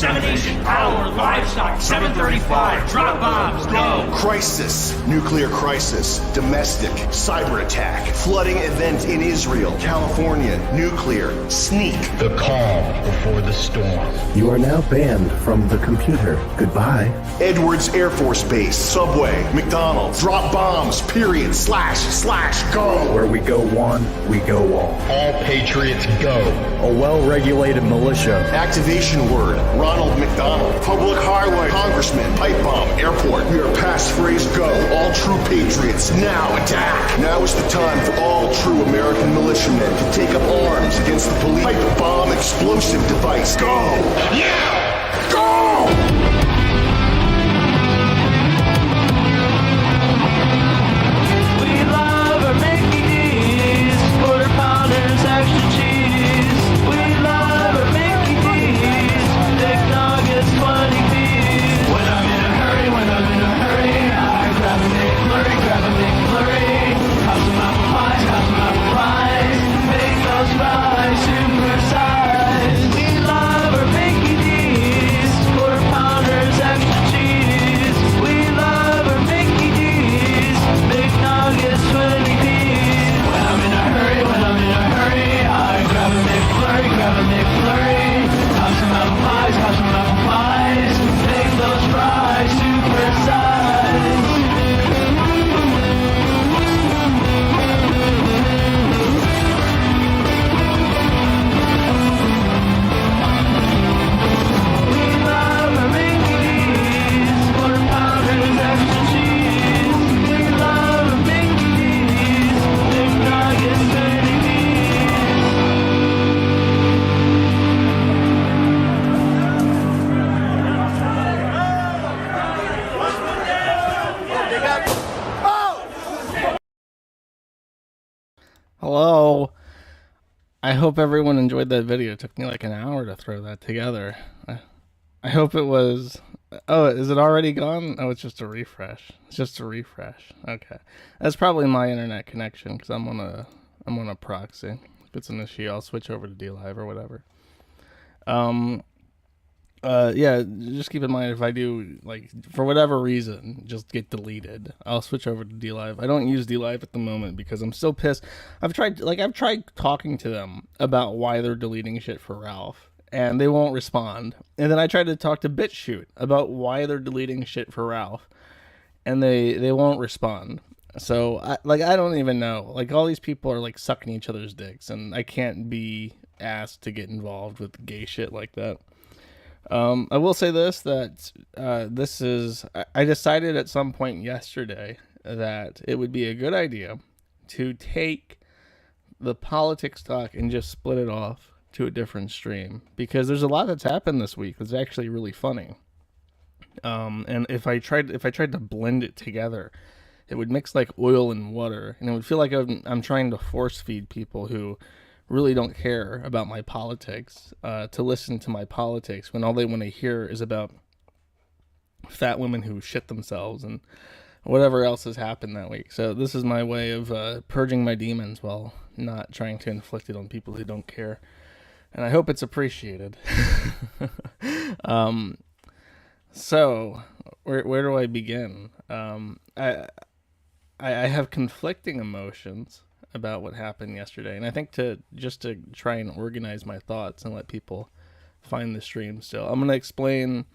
Dissemination, power, livestock, 735, drop bombs, go! Crisis, nuclear crisis, domestic, cyber attack, flooding event in Israel, California, nuclear, sneak. The calm before the storm. You are now banned from the computer. Goodbye. Edwards Air Force Base, Subway, McDonald's, drop bombs, period, slash, go! Where we go one, we go all. All patriots go. A well-regulated militia. Activation word, Ronald McDonald. Public highway, congressman, pipe bomb, airport. We are past phrase go. All true patriots, now attack! Now is the time for all true American militiamen to take up arms against the police. Pipe bomb, explosive device, go! Yeah! Go! Hello. I hope everyone enjoyed that video. It took me like an hour to throw that together. I hope it was... Oh, is it already gone? Oh, it's just a refresh. It's just a refresh. Okay. That's probably my internet connection because I'm on a proxy. If it's an issue, I'll switch over to DLive or whatever. Yeah, just keep in mind if I do, like, for whatever reason, just get deleted, I'll switch over to DLive. I don't use DLive at the moment because I'm still pissed. I've tried talking to them about why they're deleting shit for Ralph, and they won't respond. And then I tried to talk to BitChute about why they're deleting shit for Ralph, and they won't respond. So, I don't even know. Like, all these people are, like, sucking each other's dicks, and I can't be asked to get involved with gay shit like that. I will say this, that I decided at some point yesterday that it would be a good idea to take the politics talk and just split it off to a different stream, because there's a lot that's happened this week that's actually really funny. And if I tried to blend it together, it would mix like oil and water, and it would feel like I'm trying to force feed people who really don't care about my politics to listen to my politics when all they want to hear is about fat women who shit themselves and whatever else has happened that week. So this is my way of purging my demons while not trying to inflict it on people who don't care, and I hope it's appreciated. So where do I begin? I have conflicting emotions about what happened yesterday, and I think to try and organize my thoughts and let people find the stream still, I'm going to explain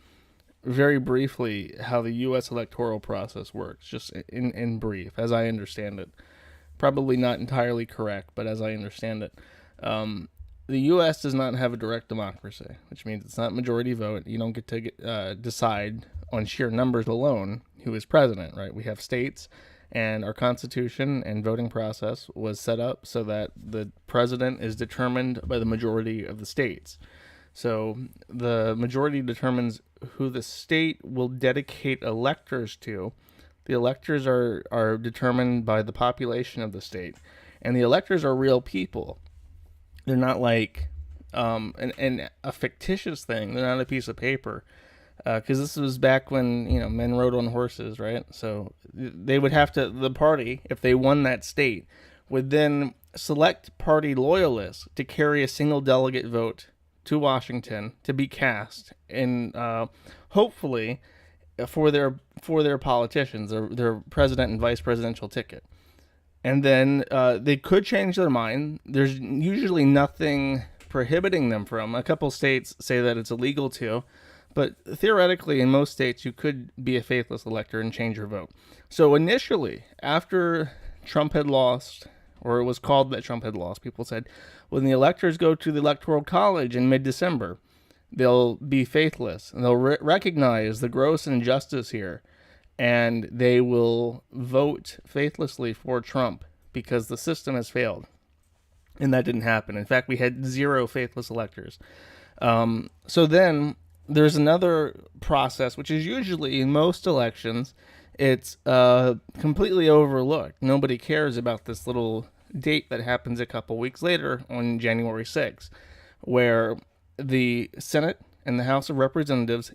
very briefly how the U.S. electoral process works, just in brief, as I understand it. Probably not entirely correct, but as I understand it. The U.S. does not have a direct democracy, which means it's not majority vote. You don't get to decide on sheer numbers alone who is president, right? We have states, and our Constitution and voting process was set up so that the president is determined by the majority of the states. So the majority determines who the state will dedicate electors to. The electors are determined by the population of the state, and the electors are real people. They're not like a fictitious thing. They're not a piece of paper. Because this was back when, men rode on horses, right? So they would have to, the party, if they won that state, would then select party loyalists to carry a single delegate vote to Washington to be cast in, hopefully, for their politicians, their president and vice presidential ticket. And then they could change their mind. There's usually nothing prohibiting them from. A couple states say that it's illegal to, but theoretically, in most states, you could be a faithless elector and change your vote. So initially, after Trump had lost, or it was called that Trump had lost, people said, when the electors go to the Electoral College in mid-December, they'll be faithless, and they'll recognize the gross injustice here, and they will vote faithlessly for Trump because the system has failed. And that didn't happen. In fact, we had 0 faithless electors. So then there's another process, which is usually in most elections, it's completely overlooked. Nobody cares about this little date that happens a couple weeks later on January 6th, where the Senate and the House of Representatives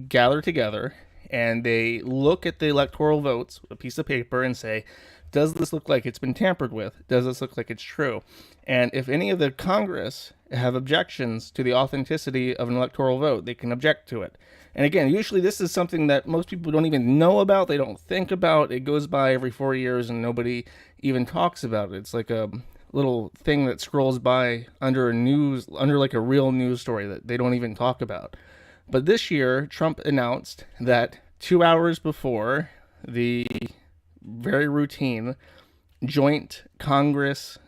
gather together and they look at the electoral votes, a piece of paper, and say, does this look like it's been tampered with? Does this look like it's true? And if any of the Congress have objections to the authenticity of an electoral vote, they can object to it. And again, usually this is something that most people don't even know about, they don't think about. It goes by every 4 years and nobody even talks about it. It's like a little thing that scrolls by under like a real news story that they don't even talk about. But this year, Trump announced that 2 hours before the very routine joint Congress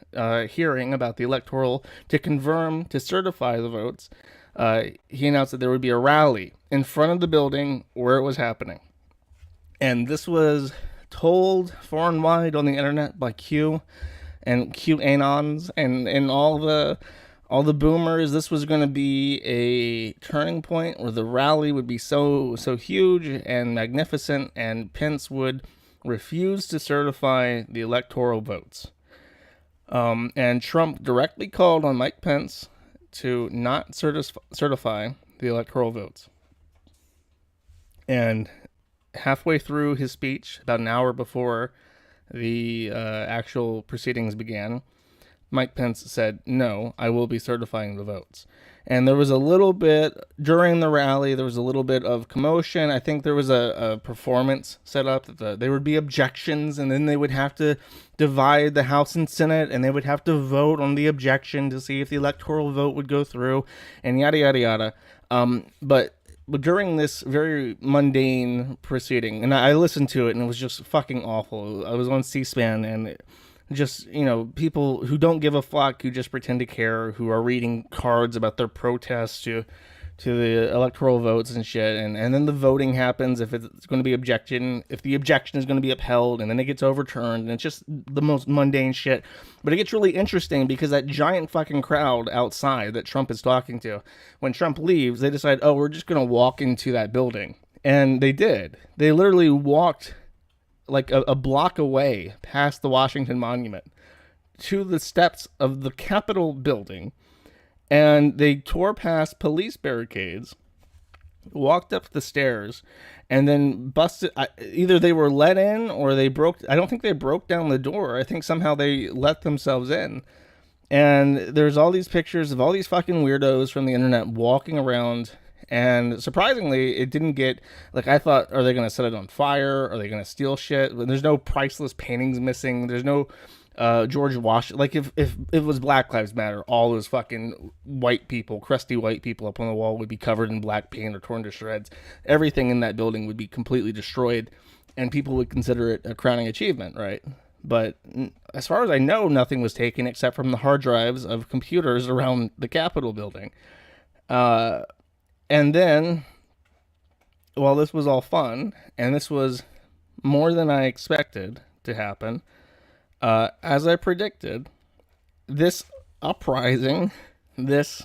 hearing about the electoral to certify the votes, he announced that there would be a rally in front of the building where it was happening. And this was told far and wide on the internet by Q and QAnons and all the boomers. This was going to be a turning point where the rally would be so huge and magnificent, and Pence would refuse to certify the electoral votes. And Trump directly called on Mike Pence to not certify the electoral votes. And halfway through his speech, about an hour before the actual proceedings began, Mike Pence said, no, I will be certifying the votes. And there was a little bit, during the rally, there was a little bit of commotion. I think there was a performance set up that there would be objections, and then they would have to divide the House and Senate, and they would have to vote on the objection to see if the electoral vote would go through, and yada, yada, yada. But during this very mundane proceeding, and I listened to it, and it was just fucking awful. I was on C-SPAN, and just, people who don't give a fuck, who just pretend to care, who are reading cards about their protests to the electoral votes and shit, and then the voting happens if it's going to be if the objection is going to be upheld, and then it gets overturned, and it's just the most mundane shit. But it gets really interesting because that giant fucking crowd outside that Trump is talking to, when Trump leaves, they decide, oh, we're just going to walk into that building. And they did. They literally walked like a block away past the Washington Monument to the steps of the Capitol building, and they tore past police barricades, walked up the stairs, and then busted. Either they were let in or they broke. I don't think they broke down the door. I think somehow they let themselves in. And there's all these pictures of all these fucking weirdos from the internet walking around. And surprisingly, it didn't get, like, I thought, are they going to set it on fire? Are they going to steal shit? There's no priceless paintings missing. There's no George Washington. Like, if it was Black Lives Matter, all those fucking white people, crusty white people up on the wall would be covered in black paint or torn to shreds. Everything in that building would be completely destroyed, and people would consider it a crowning achievement, right? But as far as I know, nothing was taken except from the hard drives of computers around the Capitol building. And then, while this was all fun, and this was more than I expected to happen, as I predicted, this uprising, this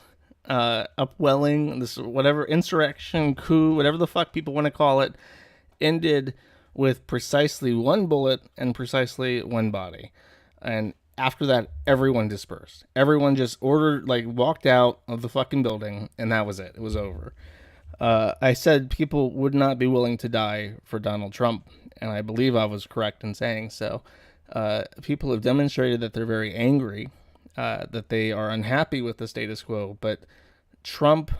upwelling, this whatever insurrection, coup, whatever the fuck people want to call it, ended with precisely one bullet and precisely one body. And after that, everyone dispersed. Everyone just walked out of the fucking building, and that was it. It was over. I said people would not be willing to die for Donald Trump, and I believe I was correct in saying so. People have demonstrated that they're very angry, that they are unhappy with the status quo, but Trump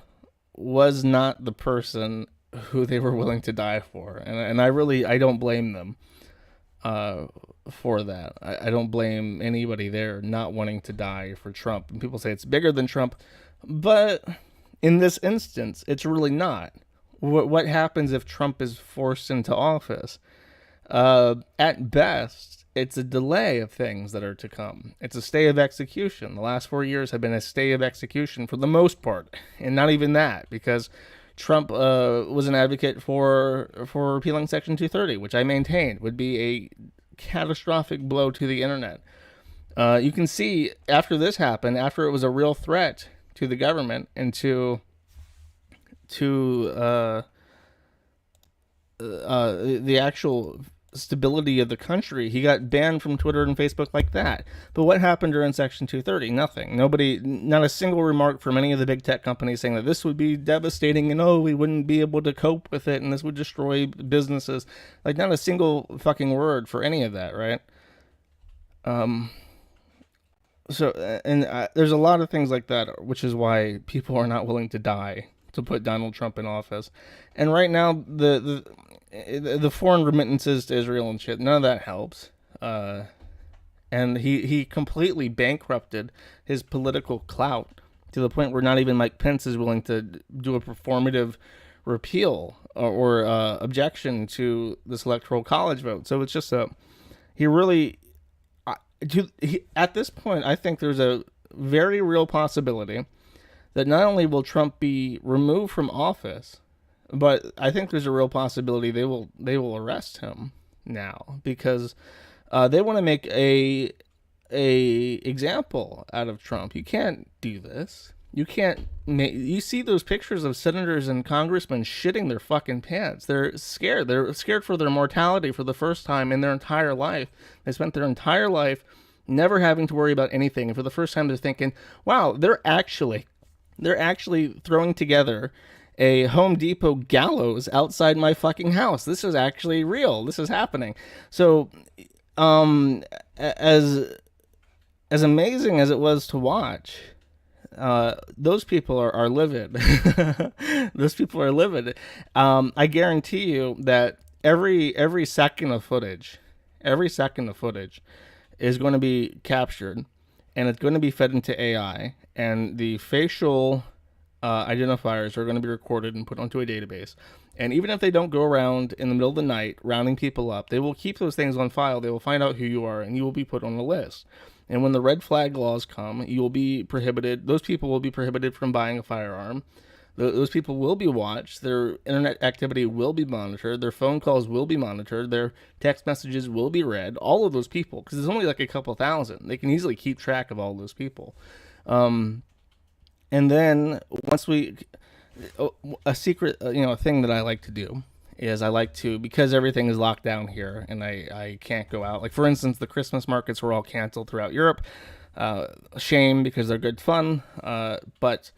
was not the person who they were willing to die for, and I don't blame them for that. I don't blame anybody there not wanting to die for Trump. And people say it's bigger than Trump, but in this instance, it's really not. What happens if Trump is forced into office? At best, it's a delay of things that are to come. It's a stay of execution. The last 4 years have been a stay of execution for the most part, and not even that, because Trump was an advocate for repealing Section 230, which I maintained would be a catastrophic blow to the internet. You can see after this happened, after it was a real threat to the government and to the actual stability of the country, he got banned from Twitter and Facebook like that. But what happened during Section 230? Nothing. Nobody, not a single remark from any of the big tech companies saying that this would be devastating and we wouldn't be able to cope with it and this would destroy businesses. Like, not a single fucking word for any of that, right? There's a lot of things like that, which is why people are not willing to die to put Donald Trump in office. And right now, the foreign remittances to Israel and shit, none of that helps. And he completely bankrupted his political clout to the point where not even Mike Pence is willing to do a performative repeal or objection to this electoral college vote. So it's just at this point, I think there's a very real possibility that not only will Trump be removed from office, but I think there's a real possibility they will arrest him now, because they want to make a example out of Trump. You can't do this. You can't you see those pictures of senators and congressmen shitting their fucking pants. They're scared. They're scared for their mortality for the first time in their entire life. They spent their entire life never having to worry about anything. And for the first time, they're thinking, wow, they're actually throwing together a Home Depot gallows outside my fucking house. This is actually real. This is happening. So, as amazing as it was to watch, those people are livid. Those people are livid. I guarantee you that every second of footage is going to be captured, and it's going to be fed into AI, and the facial identifiers are going to be recorded and put onto a database. And even if they don't go around in the middle of the night rounding people up, they will keep those things on file. They will find out who you are, and you will be put on a list. And when the red flag laws come, you will be prohibited. Those people will be prohibited from buying a firearm. Those people will be watched. Their internet activity will be monitored. Their phone calls will be monitored. Their text messages will be read. All of those people, because there's only like a couple thousand. They can easily keep track of all those people. And then once a secret, thing that I like to do is I like to, because everything is locked down here and I can't go out. Like, for instance, the Christmas markets were all canceled throughout Europe. Shame, because they're good fun. But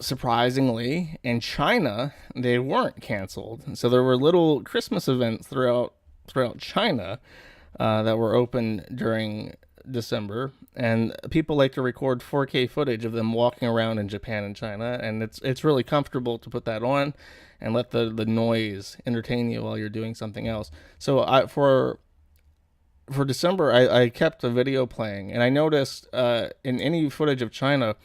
surprisingly, in China, they weren't canceled. So there were little Christmas events throughout China that were open during December, and people like to record 4K footage of them walking around in Japan and China, and it's really comfortable to put that on and let the noise entertain you while you're doing something else. So for December, I kept a video playing, and I noticed in any footage of China,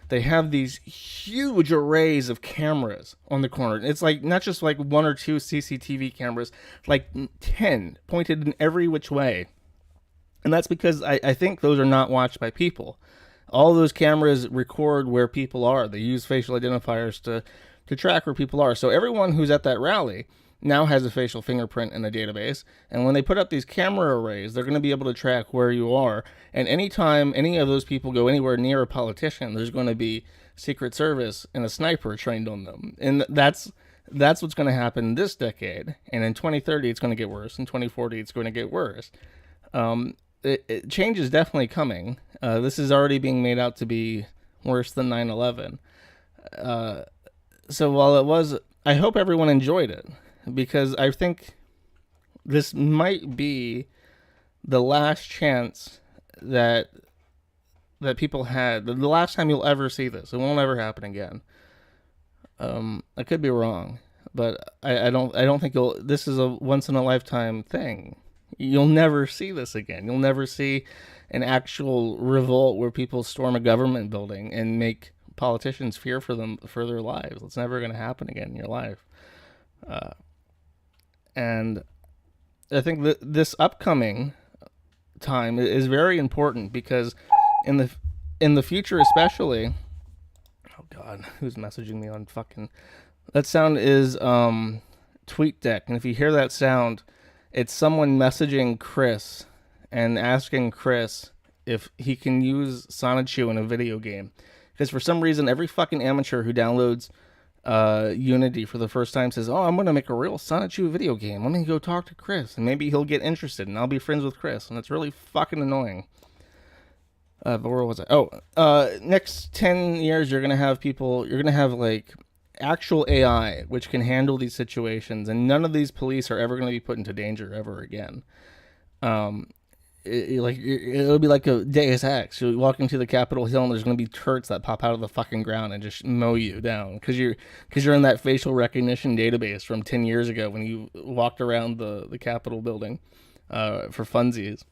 they have these huge arrays of cameras on the corner. It's like not just like one or two CCTV cameras, like 10 pointed in every which way. And that's because I think those are not watched by people. All those cameras record where people are. They use facial identifiers to track where people are. So everyone who's at that rally now has a facial fingerprint in a database. And when they put up these camera arrays, they're going to be able to track where you are. And anytime any of those people go anywhere near a politician, there's going to be Secret Service and a sniper trained on them. And that's what's going to happen this decade. And in 2030, it's going to get worse. In 2040, it's going to get worse. Change is definitely coming. This is already being made out to be worse than 9/11. So while it was, I hope everyone enjoyed it, because I think this might be the last chance that that people had. The last time you'll ever see this. It won't ever happen again. I could be wrong, but I don't think this is a once in a lifetime thing. You'll never see this again. You'll never see an actual revolt where people storm a government building and make politicians fear for their lives. It's never going to happen again in your life. And I think that this upcoming time is very important because in the future, especially. Oh God, who's messaging me on fucking? That sound is TweetDeck, and if you hear that sound, it's someone messaging Chris and asking Chris if he can use Sonichu in a video game. Because for some reason, every fucking amateur who downloads Unity for the first time says, "Oh, I'm gonna make a real Sonichu video game. Let me go talk to Chris, and maybe he'll get interested, and I'll be friends with Chris." And it's really fucking annoying. But where was I? Oh, next 10 years, you're gonna have like actual AI which can handle these situations, and none of these police are ever gonna be put into danger ever again. It'll be like a Deus Ex. You'll walk into the Capitol Hill and there's going to be turrets that pop out of the fucking ground and just mow you down because you're in that facial recognition database from 10 years ago when you walked around the Capitol building for funsies.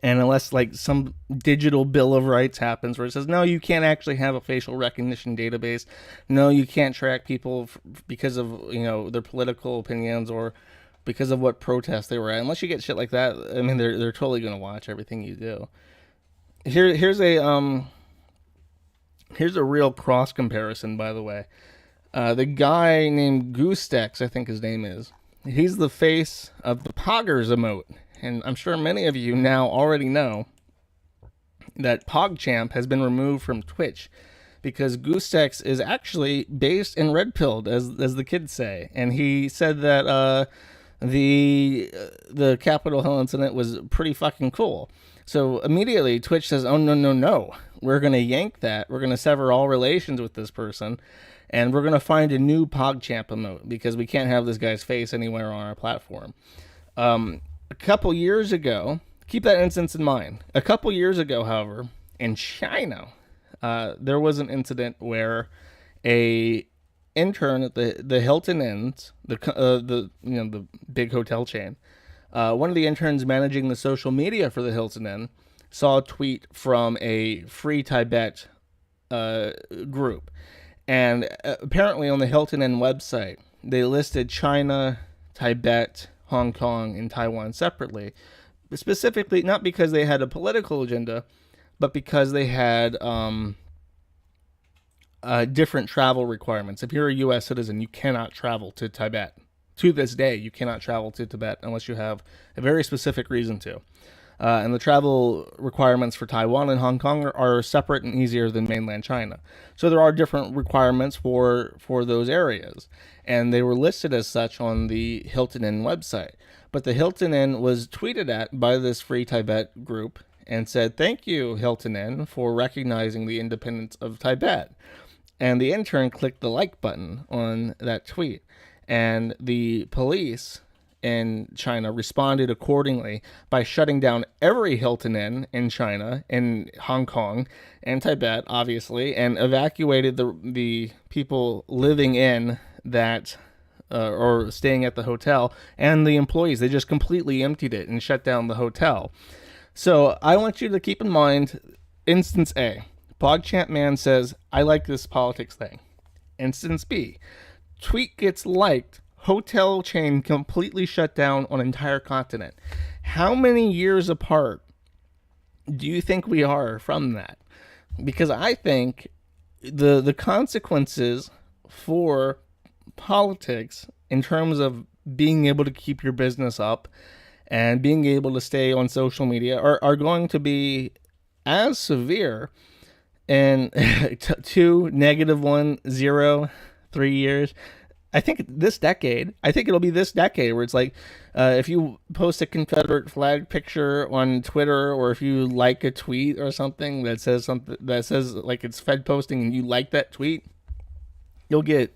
And unless like some digital bill of rights happens where it says, no, you can't actually have a facial recognition database. No, you can't track people because of, their political opinions or because of what protests they were at. Unless you get shit like that, I mean, they're totally going to watch everything you do. Here's a real cross comparison, by the way. The guy named Goostex, I think his name is, he's the face of the Poggers emote. And I'm sure many of you now already know that PogChamp has been removed from Twitch because Goostex is actually based in Red Pilled, as the kids say. And he said that the Capitol Hill incident was pretty fucking cool. So immediately Twitch says, oh, no. We're going to yank that. We're going to sever all relations with this person. And we're going to find a new PogChamp emote because we can't have this guy's face anywhere on our platform. A couple years ago, keep that instance in mind. A couple years ago, however, in China, there was an incident where a intern at the Hilton Inns, the big hotel chain, one of the interns managing the social media for the Hilton Inn saw a tweet from a Free Tibet group, and apparently on the Hilton Inn website they listed China, Tibet, Hong Kong, and Taiwan separately, specifically not because they had a political agenda, but because they had different travel requirements. If you're a U.S. citizen, you cannot travel to Tibet. To this day, you cannot travel to Tibet unless you have a very specific reason to. And the travel requirements for Taiwan and Hong Kong are separate and easier than mainland China. So there are different requirements for those areas. And they were listed as such on the Hilton Inn website. But the Hilton Inn was tweeted at by this Free Tibet group and said, "Thank you, Hilton Inn, for recognizing the independence of Tibet." And the intern clicked the like button on that tweet. And the police in China responded accordingly by shutting down every Hilton Inn in China, in Hong Kong, and Tibet, obviously, and evacuated the people living in that or staying at the hotel and the employees. They just completely emptied it and shut down the hotel. So I want you to keep in mind, instance A, PogChamp Man says, I like this politics thing. Instance B, tweet gets liked, hotel chain completely shut down on entire continent. How many years apart do you think we are from that? Because I think the consequences for politics in terms of being able to keep your business up and being able to stay on social media are going to be as severe in 2, -1, 0, 3 years. I think it'll be this decade where it's like, if you post a Confederate flag picture on Twitter, or if you like a tweet or something that says like it's Fed posting and you like that tweet, you'll get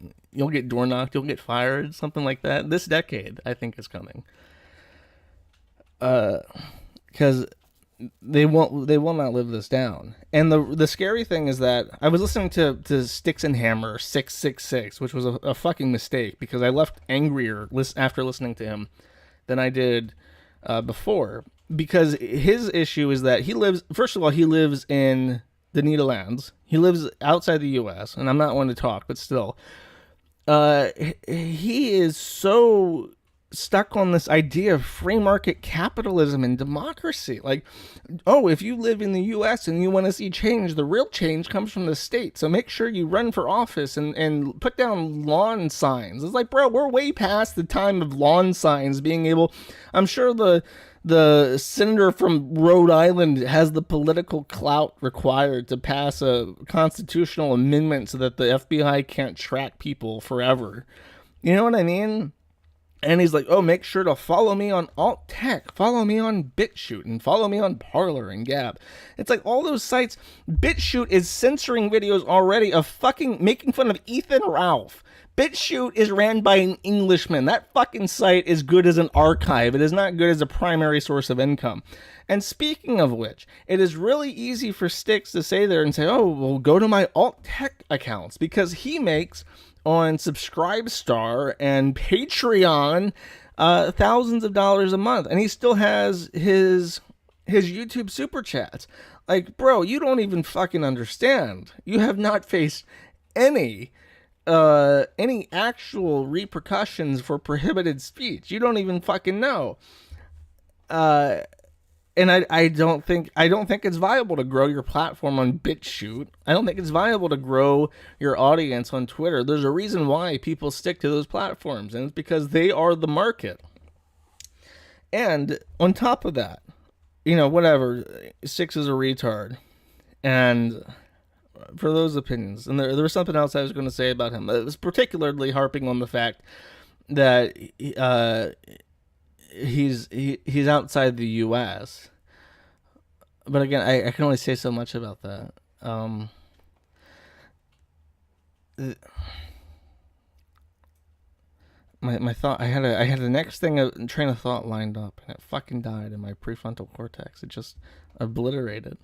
door knocked, you'll get fired, something like that. This decade, I think, is coming. Because they will not live this down. And the scary thing is that I was listening to Sticks and Hammer 666, which was a fucking mistake because I left angrier after listening to him than I did before, because his issue is that he lives in the Netherlands. He lives outside the US, and I'm not one to talk, but still he is so stuck on this idea of free market capitalism and democracy. Like, oh, if you live in the US and you want to see change, the real change comes from the state. So make sure you run for office and put down lawn signs. It's like, bro, we're way past the time of lawn signs being able. I'm sure the senator from Rhode Island has the political clout required to pass a constitutional amendment so that the FBI can't track people forever. You know what I mean? And he's like, oh, make sure to follow me on Alt Tech, follow me on BitChute, and follow me on Parler and Gab. It's like all those sites. BitChute is censoring videos already of fucking making fun of Ethan Ralph. BitChute is ran by an Englishman. That fucking site is good as an archive. It is not good as a primary source of income. And speaking of which, it is really easy for Sticks to say there and say, oh, well, go to my Alt Tech accounts, because he makes on Subscribestar and Patreon thousands of dollars a month, and he still has his YouTube super chats. Like, bro, you don't even fucking understand. You have not faced any actual repercussions for prohibited speech. You don't even fucking know. And I don't think it's viable to grow your platform on BitChute. I don't think it's viable to grow your audience on Twitter. There's a reason why people stick to those platforms, and it's because they are the market. And on top of that, you know, whatever, Six is a retard. And for those opinions, and there was something else I was going to say about him. It was particularly harping on the fact that he's outside the U.S. But again, I can only say so much about that. My thought, I had the next thing, a train of thought lined up, and it fucking died in my prefrontal cortex. It just obliterated.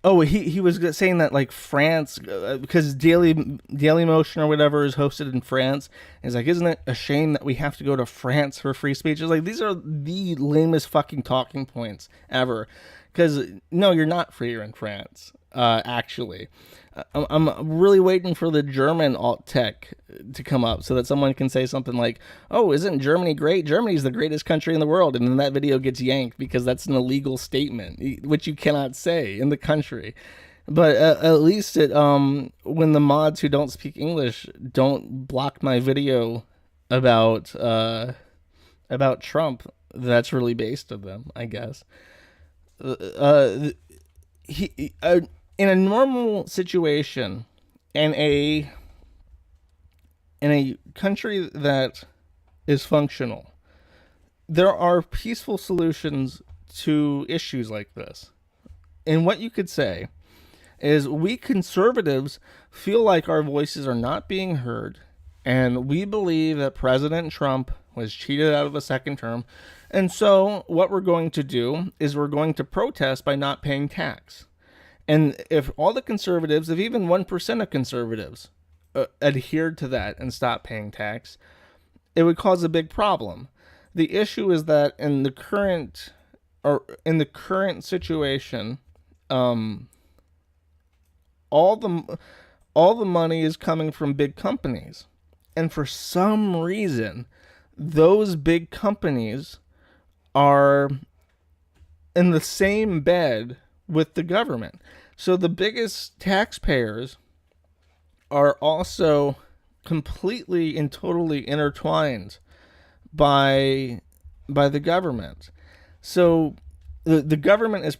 Oh, he was saying that, like, France, because Daily Motion or whatever is hosted in France. He's like, isn't it a shame that we have to go to France for free speech? It's like, these are the lamest fucking talking points ever. Because, no, you're not freer in France, actually. I'm really waiting for the German alt tech to come up so that someone can say something like, oh, isn't Germany great? Germany's the greatest country in the world. And then that video gets yanked because that's an illegal statement, which you cannot say in the country. But at least when the mods who don't speak English don't block my video about Trump, that's really based of them, I guess. In a normal situation, in a country that is functional, there are peaceful solutions to issues like this. And what you could say is, we conservatives feel like our voices are not being heard, and we believe that President Trump was cheated out of a second term. And so what we're going to do is we're going to protest by not paying tax. And if all the conservatives, if even 1% of conservatives adhered to that and stopped paying tax, it would cause a big problem. The issue is that in the current situation, all the money is coming from big companies, and for some reason, those big companies are in the same bed with the government. So the biggest taxpayers are also completely and totally intertwined by the government. So the government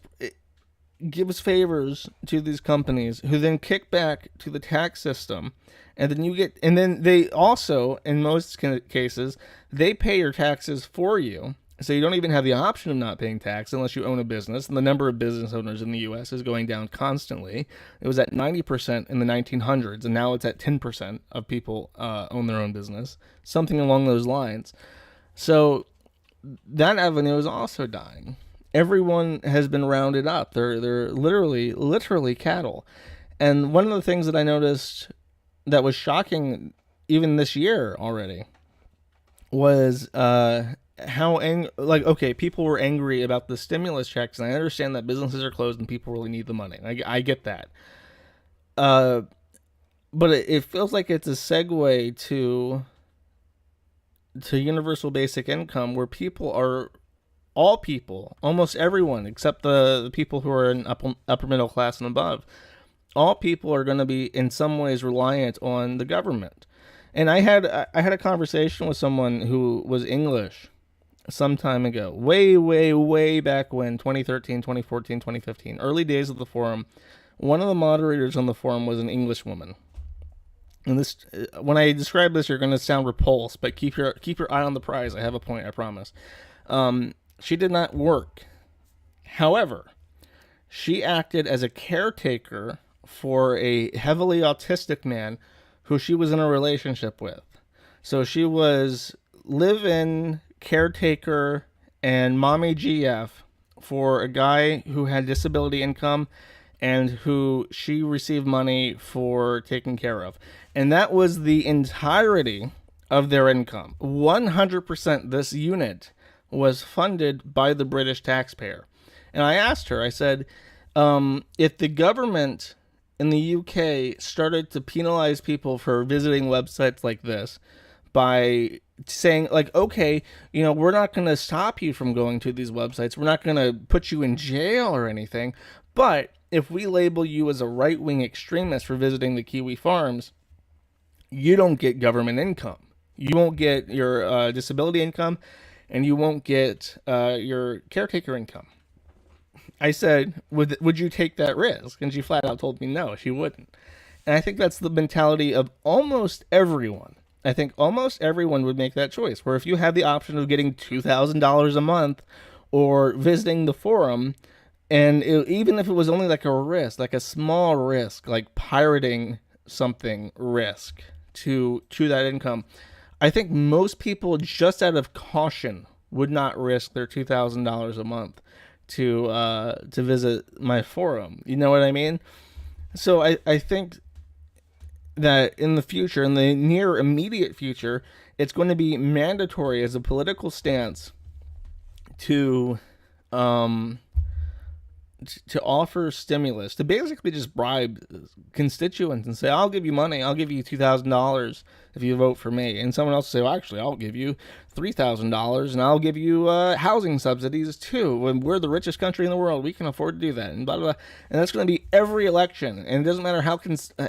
gives favors to these companies, who then kick back to the tax system, and then they also, in most cases, they pay your taxes for you. So you don't even have the option of not paying tax unless you own a business. And the number of business owners in the U.S. is going down constantly. It was at 90% in the 1900s, and now it's at 10% of people own their own business. Something along those lines. So that avenue is also dying. Everyone has been rounded up. They're literally cattle. And one of the things that I noticed that was shocking even this year already was okay, people were angry about the stimulus checks, and I understand that businesses are closed and people really need the money. I get that. But it feels like it's a segue to universal basic income, where all people, almost everyone except the people who are in upper middle class and above, all people are going to be in some ways reliant on the government. And I had a conversation with someone who was English some time ago, way back when, 2013, 2014, 2015, early days of the forum. One of the moderators on the forum was an English woman. And this, when I describe this, you're going to sound repulsed, but keep your eye on the prize. I have a point, I promise. She did not work. However, she acted as a caretaker for a heavily autistic man who she was in a relationship with. So she was live-in caretaker and mommy GF for a guy who had disability income and who she received money for taking care of. And that was the entirety of their income. 100% this unit was funded by the British taxpayer. And I asked her, I said, if the government in the UK started to penalize people for visiting websites like this by saying, like, okay, we're not going to stop you from going to these websites. We're not going to put you in jail or anything. But if we label you as a right-wing extremist for visiting the Kiwi farms, you don't get government income. You won't get your disability income, and you won't get your caretaker income. I said, would you take that risk? And she flat out told me no, she wouldn't. And I think that's the mentality of almost everyone. I think almost everyone would make that choice, where if you had the option of getting $2,000 a month or visiting the forum, and even if it was only like a risk, like a small risk, like pirating something risk to that income, I think most people, just out of caution, would not risk their $2,000 a month to visit my forum. You know what I mean? So I think that in the future, in the near immediate future, it's going to be mandatory as a political stance to offer stimulus, to basically just bribe constituents and say, I'll give you money, I'll give you $2,000 if you vote for me. And someone else will say, well, actually, I'll give you $3,000 and I'll give you housing subsidies too. When we're the richest country in the world, we can afford to do that. And blah, blah, blah. And that's going to be every election. And it doesn't matter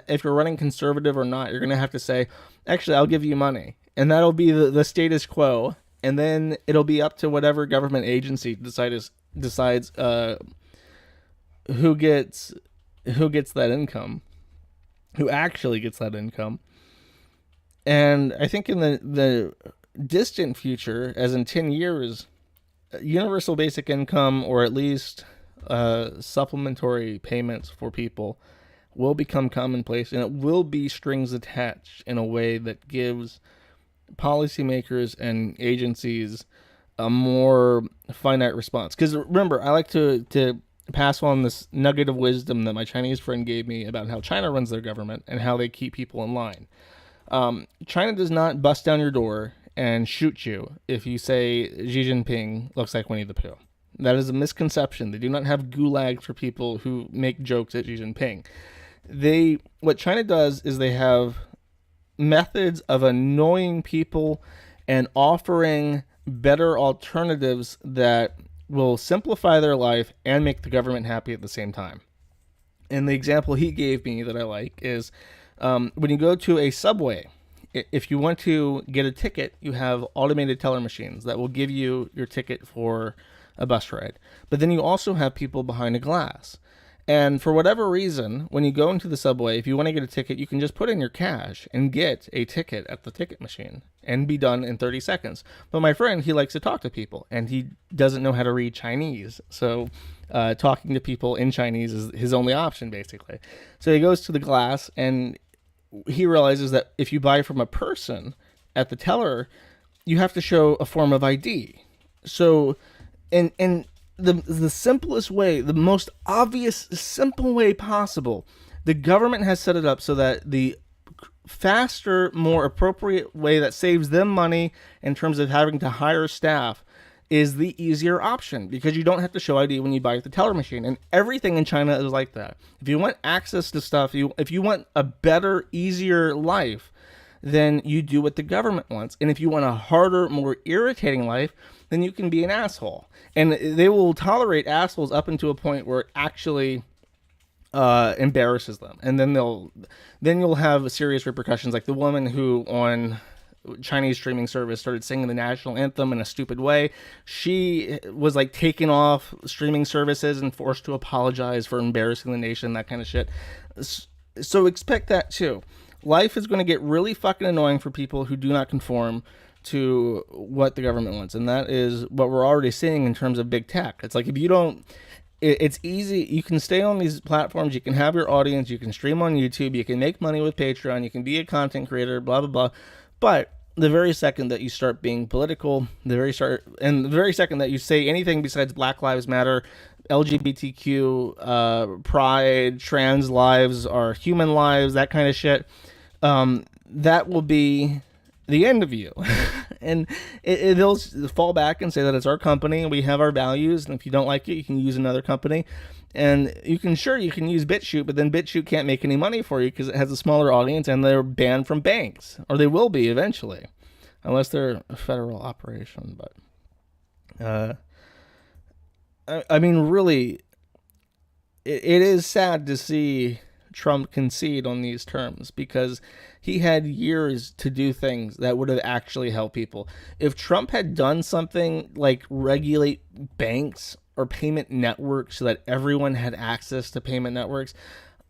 if you're running conservative or not, you're going to have to say, actually, I'll give you money. And that'll be the status quo. And then it'll be up to whatever government agency decides who gets that income, who actually gets that income. And I think in the distant future, as in 10 years, universal basic income, or at least supplementary payments for people, will become commonplace, and it will be strings attached in a way that gives policymakers and agencies a more finite response. Because remember, I like to pass on this nugget of wisdom that my Chinese friend gave me about how China runs their government and how they keep people in line. China does not bust down your door and shoot you if you say Xi Jinping looks like Winnie the Pooh. That is a misconception. They do not have gulags for people who make jokes at Xi Jinping. What China does is they have methods of annoying people and offering better alternatives that will simplify their life and make the government happy at the same time. And the example he gave me that I like is when you go to a subway, if you want to get a ticket, you have automated teller machines that will give you your ticket for a bus ride. But then you also have people behind a glass. And for whatever reason, when you go into the subway, if you want to get a ticket, you can just put in your cash and get a ticket at the ticket machine and be done in 30 seconds. But my friend, he likes to talk to people, and he doesn't know how to read Chinese. So talking to people in Chinese is his only option, basically. So he goes to the glass, and he realizes that if you buy from a person at the teller, you have to show a form of ID. So, and the simplest way, the most obvious, simple way possible, the government has set it up so that the faster, more appropriate way that saves them money in terms of having to hire staff is the easier option, because you don't have to show ID when you buy the teller machine. And everything in China is like that. If you want access to stuff, if you want a better, easier life, then you do what the government wants. And if you want a harder, more irritating life, then you can be an asshole. And they will tolerate assholes up into a point where it actually embarrasses them. And then you'll have serious repercussions, like the woman who on Chinese streaming service started singing the national anthem in a stupid way. She was like taken off streaming services and forced to apologize for embarrassing the nation, that kind of shit. So expect that too. Life is going to get really fucking annoying for people who do not conform to what the government wants. And that is what we're already seeing in terms of big tech. It's like, if you don't, it's easy. You can stay on these platforms. You can have your audience. You can stream on YouTube. You can make money with Patreon. You can be a content creator, blah, blah, blah. But the very second that you start being political, the very second that you say anything besides Black Lives Matter, LGBTQ, pride, trans lives are human lives, that kind of shit, that will be the end of you. And they'll fall back and say that it's our company and we have our values, and if you don't like it, you can use another company. And you can use BitChute, but then BitChute can't make any money for you because it has a smaller audience, and they're banned from banks, or they will be eventually, unless they're a federal operation. But I mean, really, it is sad to see Trump concede on these terms, because he had years to do things that would have actually helped people. If Trump had done something like regulate banks or payment networks so that everyone had access to payment networks,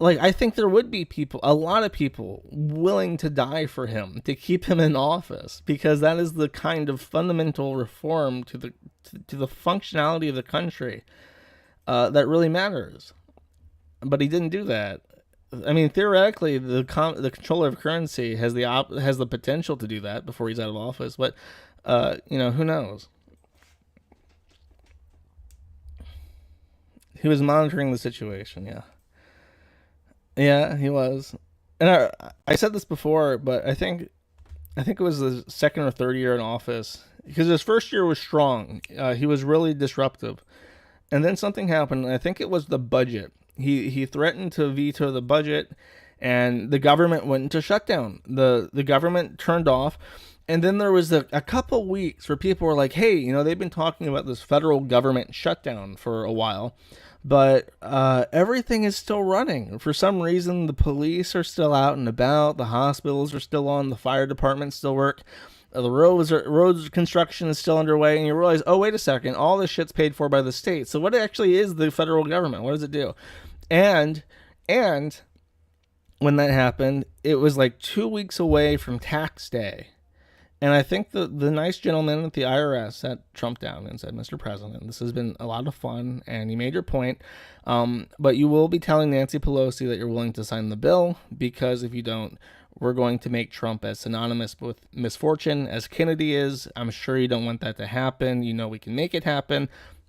like, I think there would be a lot of people willing to die for him to keep him in office, because that is the kind of fundamental reform to the functionality of the country that really matters. But he didn't do that. I mean, theoretically, the controller of currency has the potential to do that before he's out of office, but who knows? He was monitoring the situation, yeah, he was. And I said this before, but I think it was the second or third year in office, because his first year was strong. He was really disruptive, and then something happened. And I think it was the budget. He threatened to veto the budget, and the government went into shutdown. The government turned off, and then there was a couple weeks where people were like, hey, they've been talking about this federal government shutdown for a while, but everything is still running. For some reason, the police are still out and about, the hospitals are still on, the fire departments still work, the roads construction is still underway, and you realize, oh, wait a second, all this shit's paid for by the state. So what actually is the federal government? What does it do? And when that happened, it was like 2 weeks away from tax day. And I think the nice gentleman at the IRS sat Trump down and said, Mr. President, this has been a lot of fun, and you made your point, but you will be telling Nancy Pelosi that you're willing to sign the bill, because if you don't, we're going to make Trump as synonymous with misfortune as Kennedy is. I'm sure you don't want that to happen. We can make it happen.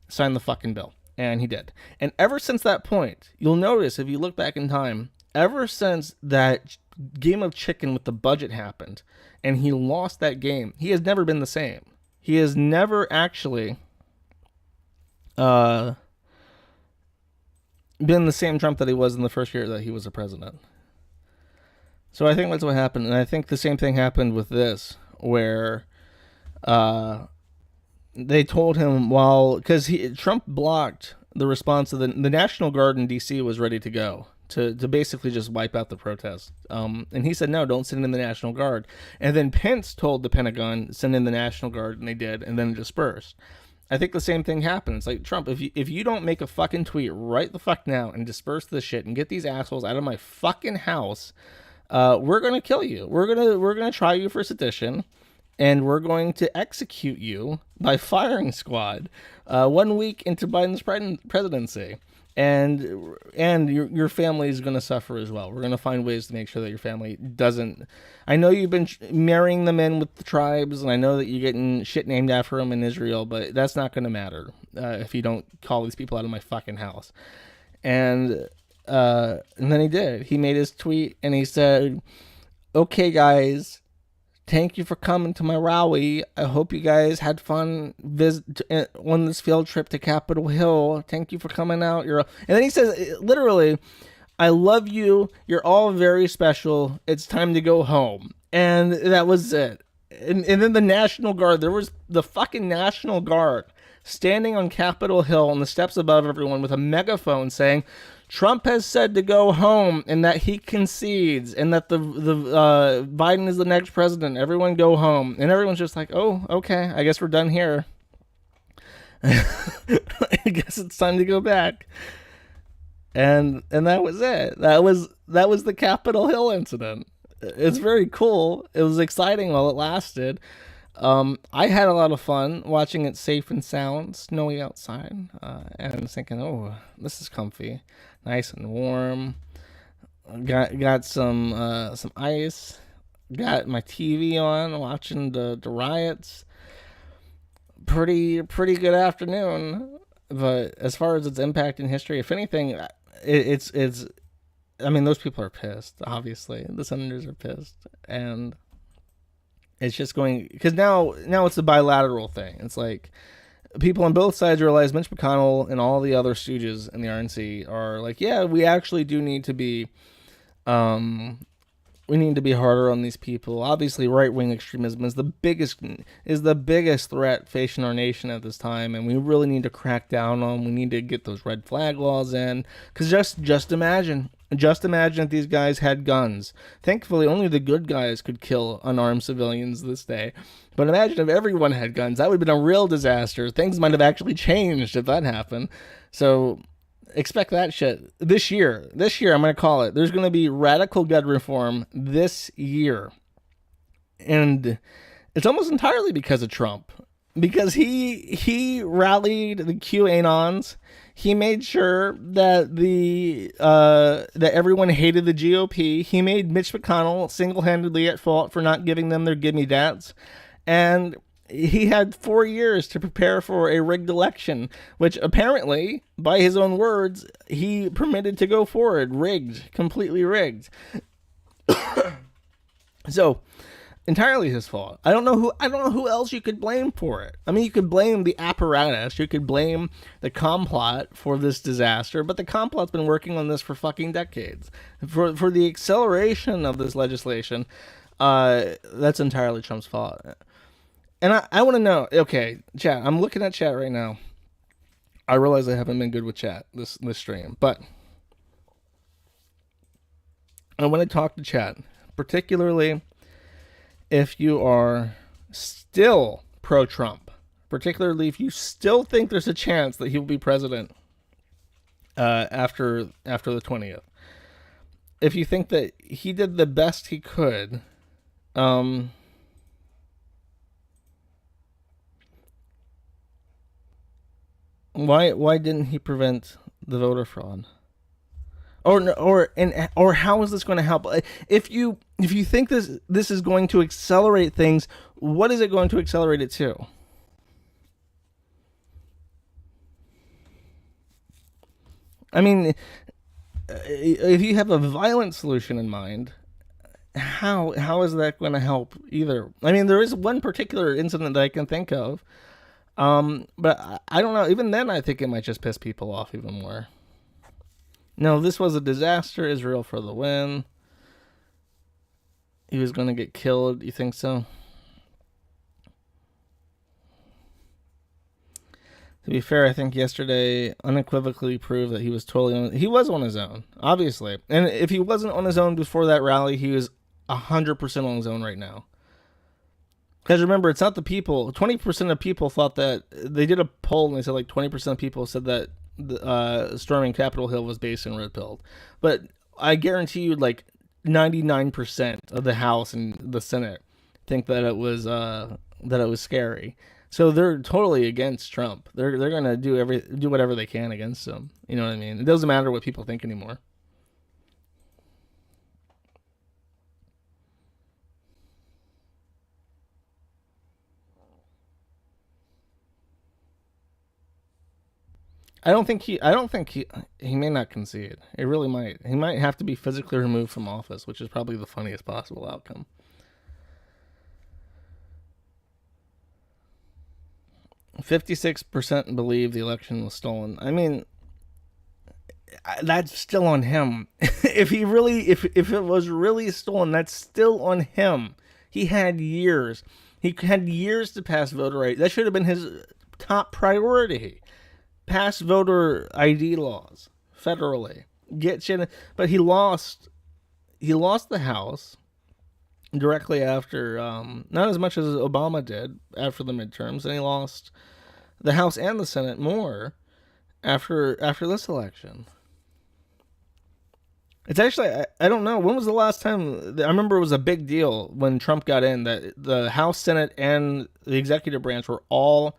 Sign the fucking bill. And he did. And ever since that point, you'll notice, if you look back in time, ever since that game of chicken with the budget happened, and he lost that game, he has never been the same. He has never actually been the same Trump that he was in the first year that he was a president. So I think that's what happened. And I think the same thing happened with this, where they told him, because Trump blocked the response of the National Guard in D.C. was ready to go to basically just wipe out the protest. And he said, no, don't send in the National Guard. And then Pence told the Pentagon, send in the National Guard, and they did, and then it dispersed. I think the same thing happens. Like, Trump, if you don't make a fucking tweet right the fuck now and disperse this shit and get these assholes out of my fucking house, we're going to kill you. We're going to try you for sedition, and we're going to execute you by firing squad 1 week into Biden's presidency. and your family is going to suffer as well. We're going to find ways to make sure that your family doesn't. I know you've been marrying them in with the tribes, and I know that you're getting shit named after them in Israel, but that's not going to matter if you don't call these people out of my fucking house. And then he did. He made his tweet, and he said, "Okay, guys, thank you for coming to my rally. I hope you guys had fun on this field trip to Capitol Hill. Thank you for coming out. And then he says, literally, I love you. You're all very special. It's time to go home." And that was it. And then the National Guard, there was the fucking National Guard standing on Capitol Hill on the steps above everyone with a megaphone saying, Trump has said to go home and that he concedes and that the Biden is the next president. Everyone go home. And everyone's just like, oh, okay, I guess we're done here. I guess it's time to go back. And that was it. That was the Capitol Hill incident. It's very cool. It was exciting while it lasted. I had a lot of fun watching it safe and sound, snowy outside, and I was thinking, oh, this is comfy, nice and warm. Got some ice. Got my TV on, watching the riots. Pretty good afternoon. But as far as its impact in history, if anything, it's. I mean, those people are pissed. Obviously, the senators are pissed, and it's just going because now it's a bilateral thing. It's like people on both sides realize Mitch McConnell and all the other stooges in the RNC are like, yeah, we actually do need to be, we need to be harder on these people. Obviously, right-wing extremism is the biggest threat facing our nation at this time, and we really need to crack down on. We need to get those red flag laws in, because just imagine if these guys had guns. Thankfully, only the good guys could kill unarmed civilians this day. But imagine if everyone had guns. That would have been a real disaster. Things might have actually changed if that happened. So expect that shit this year. This year, I'm going to call it. There's going to be radical gun reform this year. And it's almost entirely because of Trump. Because he rallied the QAnons. He made sure that that everyone hated the GOP. He made Mitch McConnell single-handedly at fault for not giving them their gimme-dats. And he had 4 years to prepare for a rigged election, which apparently, by his own words, he permitted to go forward. Rigged. Completely rigged. So, entirely his fault. I don't know who else you could blame for it. I mean, you could blame the apparatus, you could blame the complot for this disaster, but the complot's been working on this for fucking decades. For the acceleration of this legislation, that's entirely Trump's fault. And I want to know, okay, chat, I'm looking at chat right now. I realize I haven't been good with chat this stream, but I want to talk to chat, particularly if you are still pro-Trump, particularly if you still think there's a chance that he will be president after the 20th. If you think that he did the best he could, why didn't he prevent the voter fraud? Or how is this going to help? If you think this is going to accelerate things, what is it going to accelerate it to? I mean, if you have a violent solution in mind, how is that going to help either? I mean, there is one particular incident that I can think of, but I don't know. Even then, I think it might just piss people off even more. No, this was a disaster. Israel for the win. He was going to get killed. You think so? To be fair, I think yesterday unequivocally proved that he was he was on his own, obviously. And if he wasn't on his own before that rally, he was 100% on his own right now. Because remember, it's not the people. 20% of people thought that, they did a poll and they said like 20% of people said that storming Capitol Hill was based and red-pilled. But I guarantee you like 99% of the House and the Senate think that it was scary. So they're totally against Trump. They're gonna do whatever they can against him. You know what I mean? It doesn't matter what people think anymore. I don't think he may not concede. It really might. He might have to be physically removed from office, which is probably the funniest possible outcome. 56% believe the election was stolen. I mean, that's still on him. If it was really stolen, that's still on him. He had years. He had years to pass voter ID. That should have been his top priority. Pass voter ID laws federally. Get shit. But he lost. He lost the House directly after, not as much as Obama did after the midterms, and he lost the House and the Senate more after this election. It's actually, I don't know, when was the last time, I remember it was a big deal when Trump got in, that the House, Senate, and the executive branch were all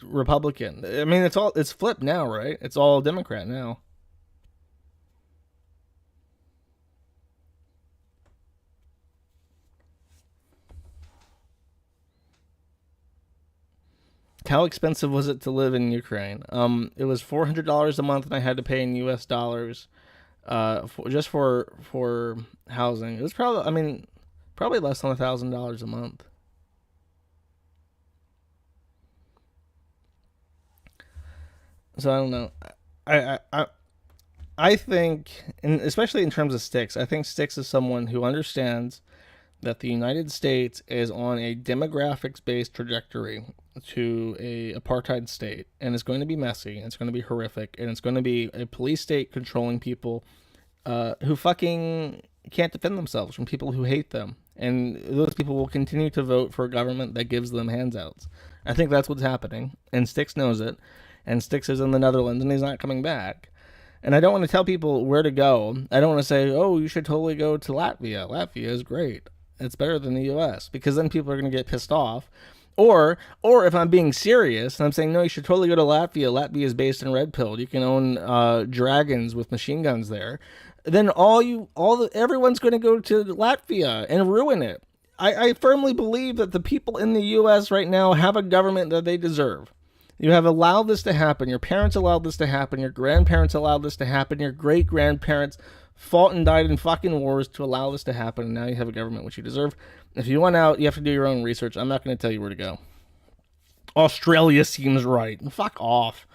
Republican. I mean, it's flipped now, right? It's all Democrat now. How expensive was it to live in Ukraine? It was $400 a month, and I had to pay in U.S. dollars, just for housing. It was probably less than $1,000 a month. So I don't know. I think, and especially in terms of Sticks, I think Sticks is someone who understands that the United States is on a demographics-based trajectory to a apartheid state, and it's going to be messy, and it's going to be horrific, and it's going to be a police state controlling people who fucking can't defend themselves from people who hate them, and those people will continue to vote for a government that gives them handouts. I think that's what's happening, and Sticks knows it, and Sticks is in the Netherlands, and he's not coming back. And I don't want to tell people where to go. I don't want to say, oh, you should totally go to Latvia. Latvia is great. It's better than the U.S. because then people are going to get pissed off. Or if I'm being serious and I'm saying, no, you should totally go to Latvia. Latvia is based in Red Pill. You can own dragons with machine guns there. Then everyone's going to go to Latvia and ruin it. I firmly believe that the people in the U.S. right now have a government that they deserve. You have allowed this to happen. Your parents allowed this to happen. Your grandparents allowed this to happen. Your great-grandparents fought and died in fucking wars to allow this to happen, and now you have a government which you deserve. If you want out, you have to do your own research. I'm not going to tell you where to go. Australia seems right. Fuck off.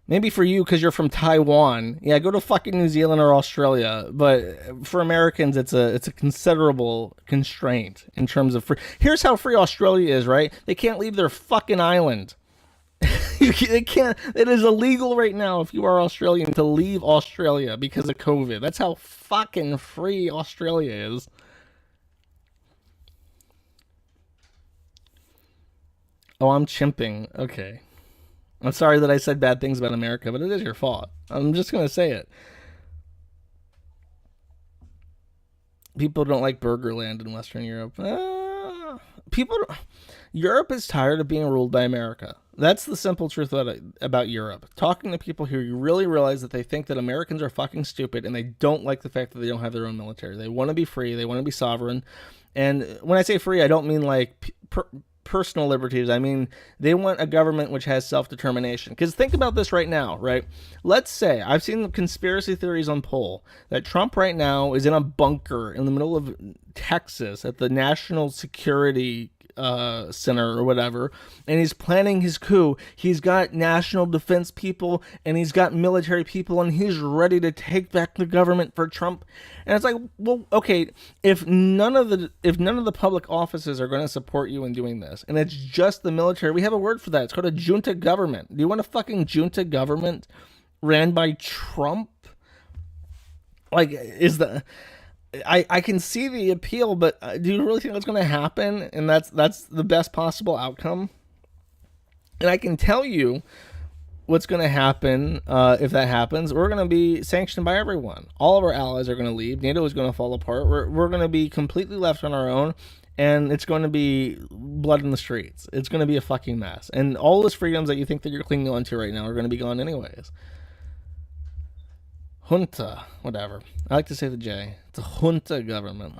Maybe for you, because you're from Taiwan. Yeah, go to fucking New Zealand or Australia. But for Americans, it's a considerable constraint in terms of free. Here's how free Australia is, right? They can't leave their fucking island. They can't. It is illegal right now if you are Australian to leave Australia because of COVID. That's how fucking free Australia is. Oh, I'm chimping. Okay. I'm sorry that I said bad things about America, but it is your fault. I'm just going to say it. People don't like Burgerland in Western Europe. Europe is tired of being ruled by America. That's the simple truth about Europe. Talking to people here, you really realize that they think that Americans are fucking stupid, and they don't like the fact that they don't have their own military. They want to be free. They want to be sovereign. And when I say free, I don't mean like personal liberties. I mean, they want a government which has self-determination. Because think about this right now, right? Let's say, I've seen the conspiracy theories on poll, that Trump right now is in a bunker in the middle of Texas at the National Security Center or whatever, and he's planning his coup. He's got national defense people, and he's got military people, and he's ready to take back the government for Trump. And it's like, well, okay, if none of the public offices are going to support you in doing this, and it's just the military, we have a word for that. It's called a junta government. Do you want a fucking junta government ran by Trump? Like, I can see the appeal, but do you really think that's going to happen? And that's the best possible outcome? And I can tell you, what's going to happen if that happens, we're going to be sanctioned by everyone. All of our allies are going to leave. NATO is going to fall apart. We're going to be completely left on our own, and it's going to be blood in the streets. It's going to be a fucking mess. And all those freedoms that you think that you're clinging on to right now are going to be gone anyways. Junta, whatever. I like to say the J. It's a junta government.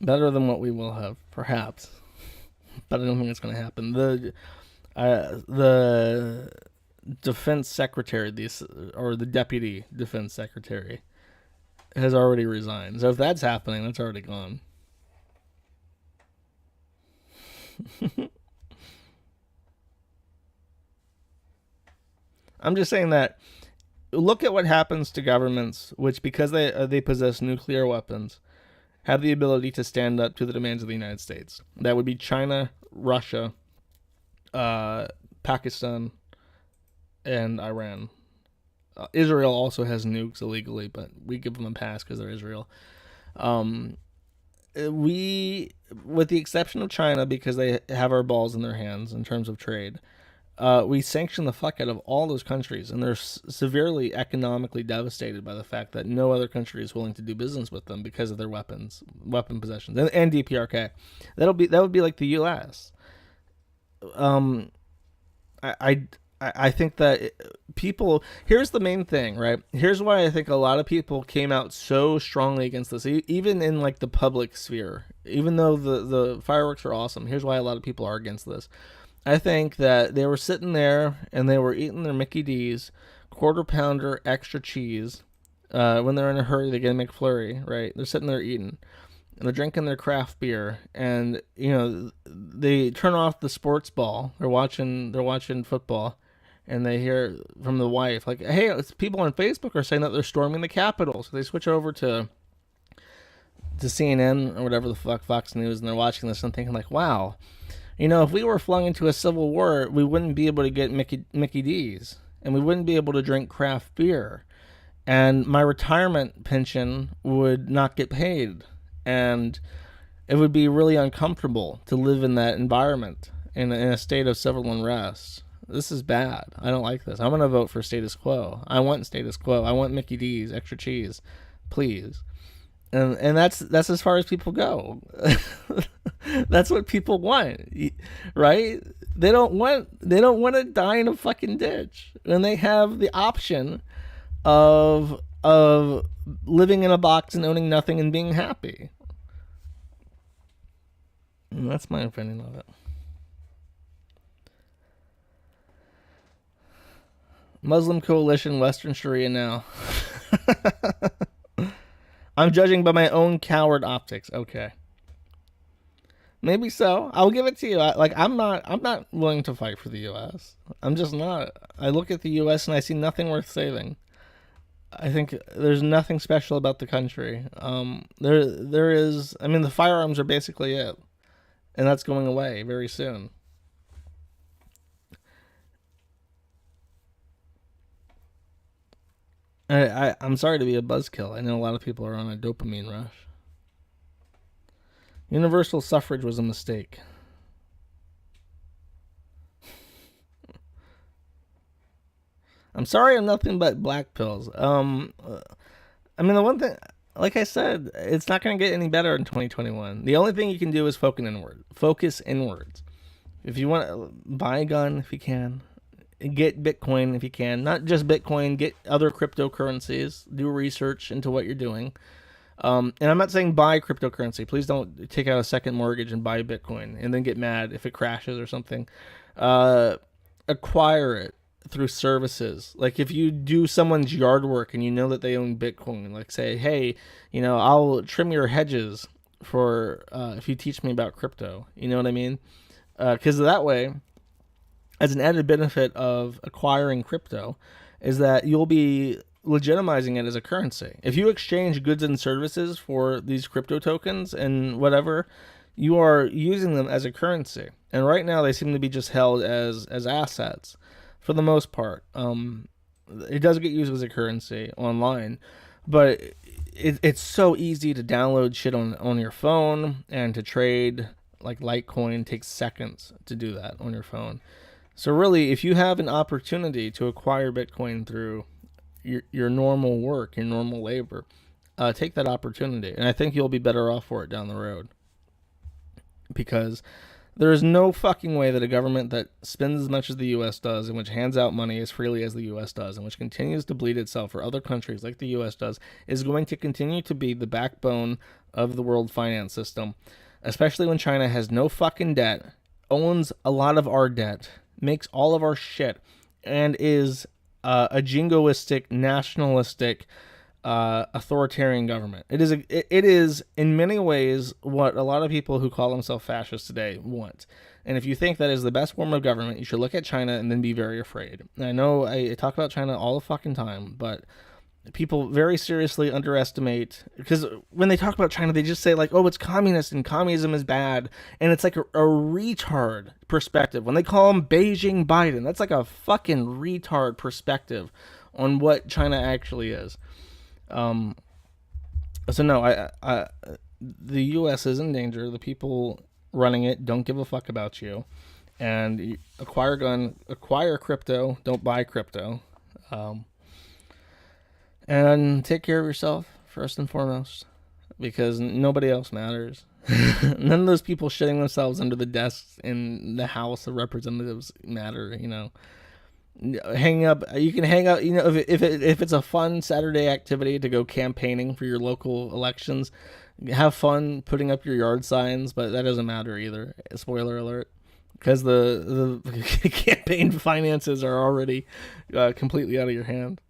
Better than what we will have, perhaps. But I don't think it's going to happen. The defense secretary, or the deputy defense secretary, has already resigned. So if that's happening, that's already gone. I'm just saying that look at what happens to governments which, because they possess nuclear weapons, have the ability to stand up to the demands of the United States. That would be China, Russia, Pakistan, and Iran. Israel also has nukes illegally, but we give them a pass because they're Israel. We, with the exception of China, because they have our balls in their hands in terms of trade, we sanction the fuck out of all those countries, and they're severely economically devastated by the fact that no other country is willing to do business with them because of their weapon possessions, and DPRK. That would be like the U.S. I think that people, here's the main thing, right? Here's why I think a lot of people came out so strongly against this, even in like the public sphere. Even though the fireworks are awesome, here's why a lot of people are against this. I think that they were sitting there and they were eating their Mickey D's, quarter pounder, extra cheese. When they're in a hurry, they get a McFlurry, right? They're sitting there eating. And they're drinking their craft beer, and they turn off the sports ball. They're watching football, and they hear from the wife like, "Hey, people on Facebook are saying that they're storming the Capitol." So they switch over to CNN or whatever the fuck, Fox News, and they're watching this and thinking like, "Wow, if we were flung into a civil war, we wouldn't be able to get Mickey D's, and we wouldn't be able to drink craft beer, and my retirement pension would not get paid." And it would be really uncomfortable to live in that environment in a state of civil unrest. This is bad. I don't like this. I'm going to vote for status quo. I want status quo. I want Mickey D's, extra cheese, please. And that's as far as people go. That's what people want, right? They don't want to die in a fucking ditch. And they have the option of living in a box and owning nothing and being happy. And that's my opinion of it. Muslim coalition, Western Sharia now. I'm judging by my own coward optics. Okay. Maybe so. I'll give it to you. I'm not willing to fight for the U.S. I'm just not. I look at the U.S. and I see nothing worth saving. I think there's nothing special about the country. There is. I mean, the firearms are basically it, and that's going away very soon. I'm sorry to be a buzzkill. I know a lot of people are on a dopamine rush. Universal suffrage was a mistake. I'm sorry, I'm nothing but black pills. I mean, the one thing, like I said, it's not going to get any better in 2021. The only thing you can do is focus inwards. If you want to buy a gun, if you can, get Bitcoin if you can. Not just Bitcoin, get other cryptocurrencies. Do research into what you're doing. And I'm not saying buy cryptocurrency. Please don't take out a second mortgage and buy Bitcoin and then get mad if it crashes or something. Acquire it through services. Like if you do someone's yard work and you know that they own Bitcoin, like say, hey, I'll trim your hedges for if you teach me about crypto. You know what I mean? Because that way, as an added benefit of acquiring crypto, is that you'll be legitimizing it as a currency. If you exchange goods and services for these crypto tokens and whatever, you are using them as a currency. And right now they seem to be just held as assets for the most part. It does get used as a currency online, but it's so easy to download shit on your phone, and to trade like Litecoin takes seconds to do that on your phone. So really, if you have an opportunity to acquire Bitcoin through your normal work, your normal labor, take that opportunity, and I think you'll be better off for it down the road. Because there is no fucking way that a government that spends as much as the U.S. does, and which hands out money as freely as the U.S. does, and which continues to bleed itself for other countries like the U.S. does, is going to continue to be the backbone of the world finance system, especially when China has no fucking debt, owns a lot of our debt, makes all of our shit, and is a jingoistic, nationalistic, authoritarian government. It is in many ways what a lot of people who call themselves fascists today want. And if you think that is the best form of government, you should look at China and then be very afraid. And I know I talk about China all the fucking time, but people very seriously underestimate, because when they talk about China, they just say like, oh, it's communist and communism is bad. And it's like a retard perspective. When they call them Beijing Biden, that's like a fucking retard perspective on what China actually is. So no, the U.S. is in danger. The people running it don't give a fuck about you. And acquire crypto, don't buy crypto. And take care of yourself first and foremost, because nobody else matters. None of those people shitting themselves under the desks in the House of Representatives matter. You know, hang up. You can hang out. You know, if it's a fun Saturday activity to go campaigning for your local elections, have fun putting up your yard signs. But that doesn't matter either. Spoiler alert. Because the campaign finances are already completely out of your hand.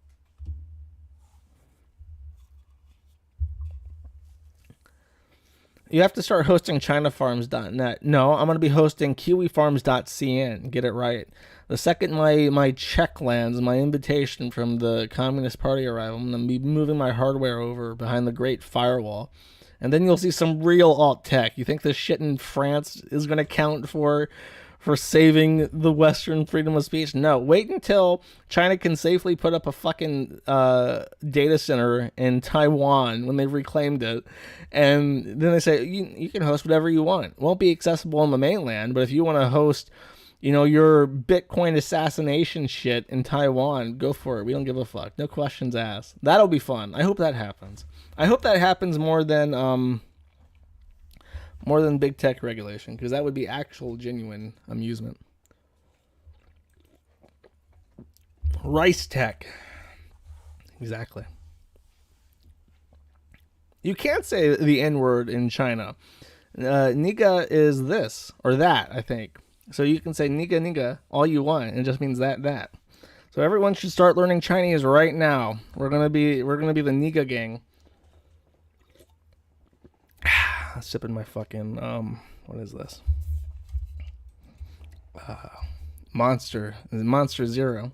You have to start hosting ChinaFarms.net. No, I'm going to be hosting KiwiFarms.cn. Get it right. The second my check lands, my invitation from the Communist Party arrives, I'm going to be moving my hardware over behind the Great Firewall. And then you'll see some real alt tech. You think this shit in France is going to count for saving the Western freedom of speech? No, wait until China can safely put up a fucking data center in Taiwan when they've reclaimed it. And then they say, you can host whatever you want. It won't be accessible on the mainland, but if you want to host, you know, your Bitcoin assassination shit in Taiwan, go for it. We don't give a fuck. No questions asked. That'll be fun. I hope that happens. I hope that happens more than big tech regulation, because that would be actual genuine amusement. Rice tech. Exactly. You can't say the N-word in China. Nigga is this or that, I think. So you can say nigga all you want, and it just means that. So everyone should start learning Chinese right now. We're gonna be the nigga gang. Sipping my fucking what is this? Monster Zero.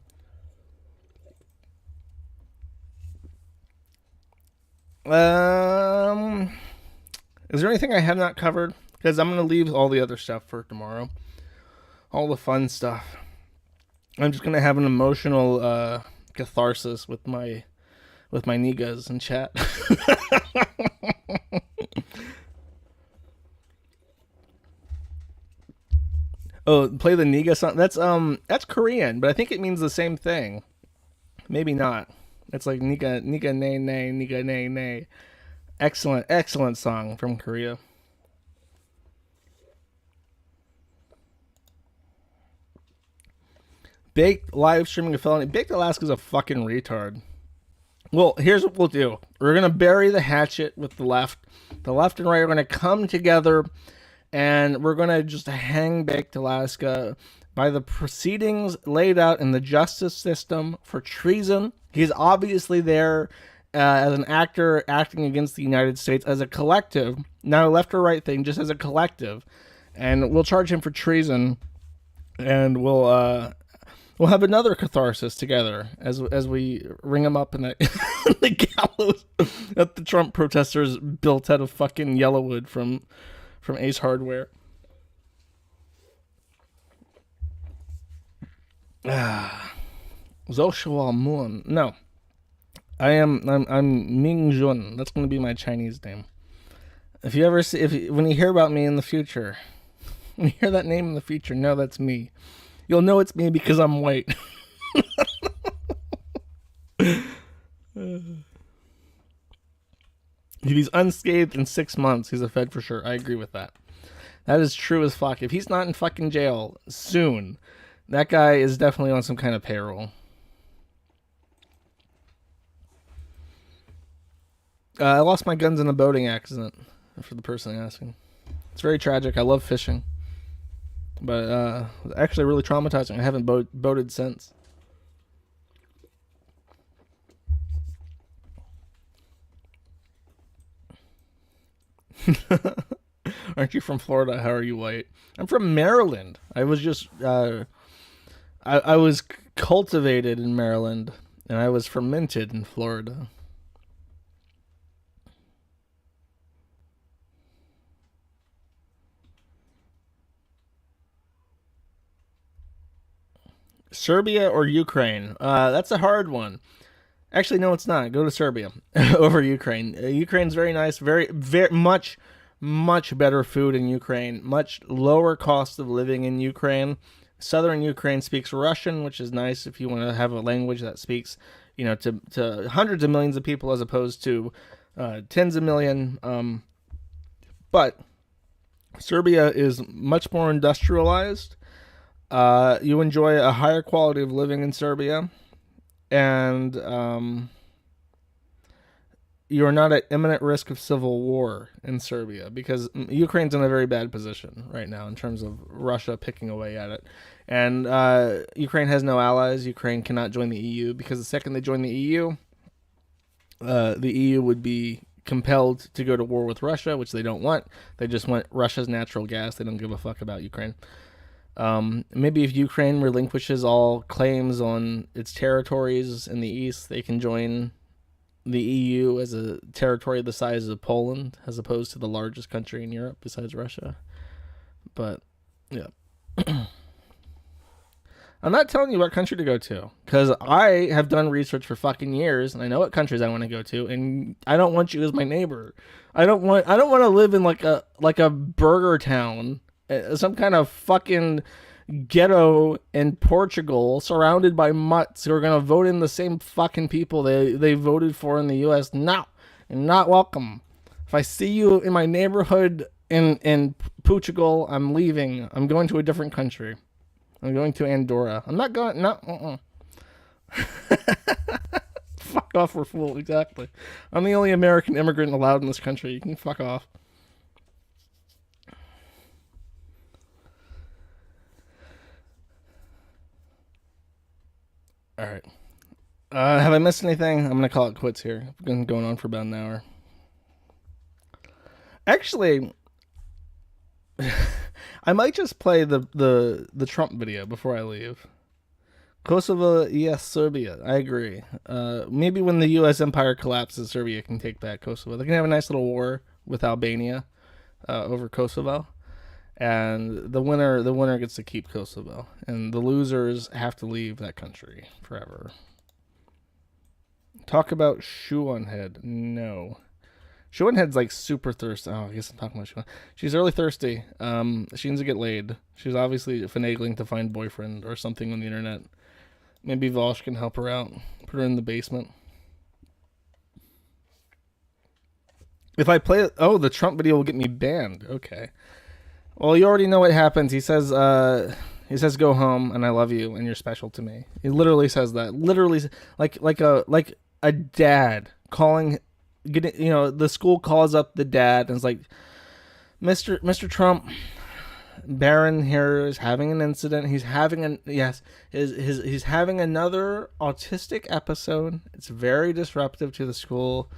Is there anything I have not covered? Because I'm gonna leave all the other stuff for tomorrow. All the fun stuff. I'm just gonna have an emotional catharsis with my niggas in chat. Oh, play the Niga song. That's Korean, but I think it means the same thing. Maybe not. It's like Niga nay nay Niga nay nay. Excellent song from Korea. Baked live streaming a felony. Baked Alaska's a fucking retard. Well, here's what we'll do. We're gonna bury the hatchet with the left. The left and right are gonna come together, and we're going to just hang Baked Alaska by the proceedings laid out in the justice system for treason. He's obviously there as an actor acting against the United States as a collective, not a left or right thing, just as a collective. And we'll charge him for treason, and we'll have another catharsis together as we ring him up in the gallows that the Trump protesters built out of fucking Yellowwood from Ace Hardware. Zoshua Moon. No. I'm Ming Jun. That's gonna be my Chinese name. If you ever see, when you hear about me in the future, when you hear that name in the future, know that's me. You'll know it's me because I'm white. If he's unscathed in 6 months, he's a Fed for sure. I agree with that. That is true as fuck. If he's not in fucking jail soon, that guy is definitely on some kind of payroll. I lost my guns in a boating accident, for the person asking. It's very tragic. I love fishing. But it was actually really traumatizing. I haven't boated since. Aren't you from Florida? How are you white? I'm from Maryland. I was just I was cultivated in Maryland, and I was fermented in Florida. Serbia or Ukraine? That's a hard one. Actually, no, it's not. Go to Serbia over Ukraine. Ukraine's very nice. Very much better food in Ukraine. Much lower cost of living in Ukraine. Southern Ukraine speaks Russian, which is nice if you want to have a language that speaks, to hundreds of millions of people as opposed to tens of million. But Serbia is much more industrialized. You enjoy a higher quality of living in Serbia, and you're not at imminent risk of civil war in Serbia because Ukraine's in a very bad position right now in terms of Russia picking away at it. And Ukraine has no allies. Ukraine cannot join the EU because the second they join the EU would be compelled to go to war with Russia, which they don't want. They just want Russia's natural gas. They don't give a fuck about Ukraine. Maybe if Ukraine relinquishes all claims on its territories in the east, they can join the EU as a territory the size of Poland, as opposed to the largest country in Europe besides Russia. But, yeah. I'm not telling you what country to go to, because I have done research for fucking years, and I know what countries I want to go to, and I don't want you as my neighbor. I don't want to live in like a burger town, some kind of fucking ghetto in Portugal, surrounded by mutts who are gonna vote in the same fucking people they voted for in the U.S. No, you're not welcome. If I see you in my neighborhood in Portugal, I'm leaving. I'm going to a different country. I'm going to Andorra. I'm not going. No. Fuck off, we're full. Exactly. I'm the only American immigrant allowed in this country. You can fuck off. All right. Have I missed anything? I'm gonna call it quits here. I've been going on for about an hour. Actually, I might just play the Trump video before I leave. Kosovo, yes, Serbia. I agree. Maybe when the U.S. empire collapses, Serbia can take back Kosovo. They can have a nice little war with Albania over Kosovo, and the winner gets to keep Kosovo, and the losers have to leave that country forever. Talk about shoe on head. No. Shoe on head's like super thirsty. Oh, I guess I'm talking about shoe on. She's really thirsty. She needs to get laid. She's obviously finagling to find boyfriend or something on the internet. Maybe Vosh can help her out. Put her in the basement. If I play it, the Trump video will get me banned. Okay. Well, you already know what happens. He says, "Go home, and I love you, and you're special to me." He literally says that. Literally, like a dad calling. The school calls up the dad and is like, Mr. Trump, Barron here is having an incident. He's having he's having another autistic episode. It's very disruptive to the school.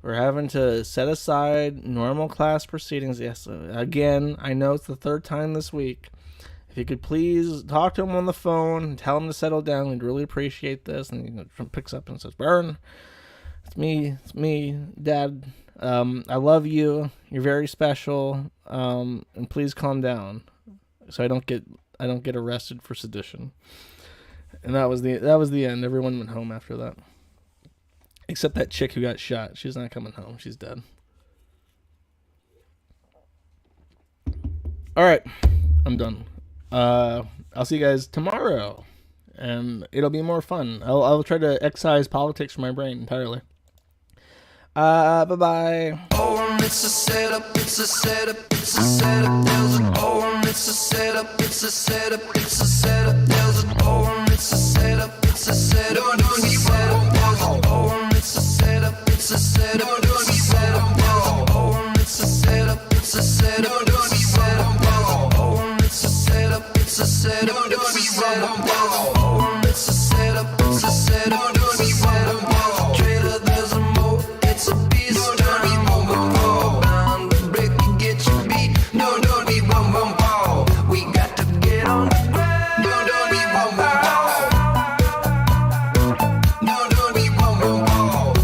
We're having to set aside normal class proceedings. Yes, again, I know it's the third time this week. If you could please talk to him on the phone and tell him to settle down, we'd really appreciate this. And Trump picks up and says, Barron, it's me, Dad. I love you. You're very special. And please calm down, so I don't get arrested for sedition. And that was the end. Everyone went home after that. Except that chick who got shot. She's not coming home. She's dead. All right. I'm done. I'll see you guys tomorrow. And it'll be more fun. I'll try to excise politics from my brain entirely. Bye-bye. Oh, it's a setup, it's a setup, it's a setup. There's an oh, it's a setup, it's a setup, it's a setup. There's an oh, it's a setup, it's a setup, it's a setup. There's an oh, it's a setup, it's a setup, it's a setup. There's an oh, it's a setup, it's a setup, it's a setup. There's an oh, it's a setup, it's a setup, it's a setup. There's an oh, it's a setup, it's a setup, it's a setup. Trailer, there's a mo, it's a beast. Don't be boom boom boom, bound to break and get your beat. No, don't be boom boom boom. We got to get on the ground. No, don't be boom boom boom. No, don't be boom boom boom.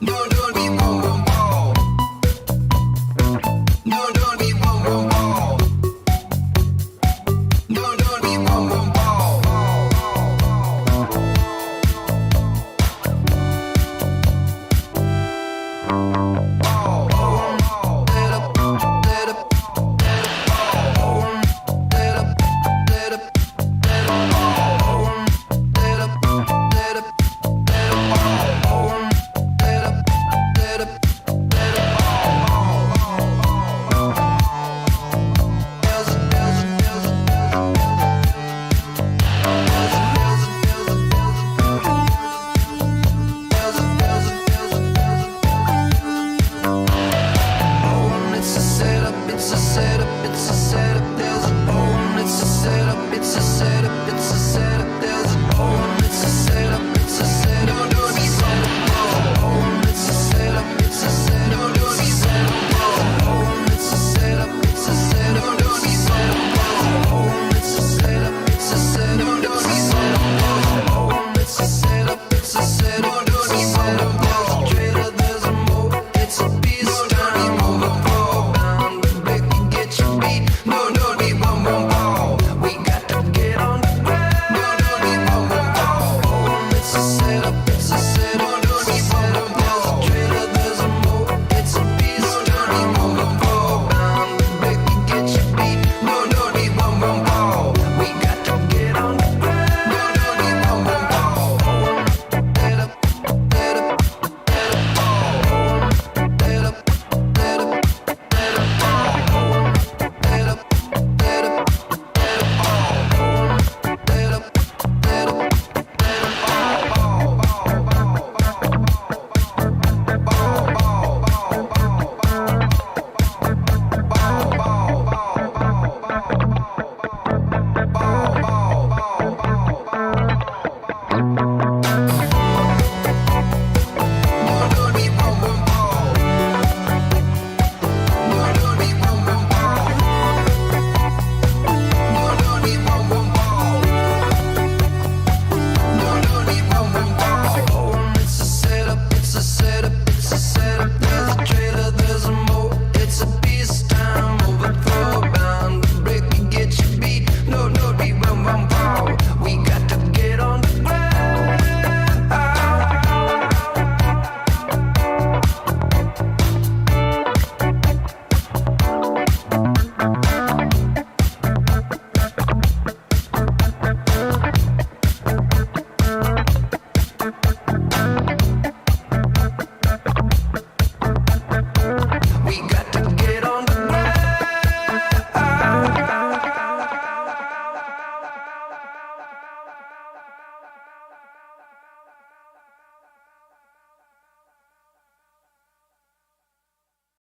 No, don't be boom boom boom. No, don't be boom boom boom. No,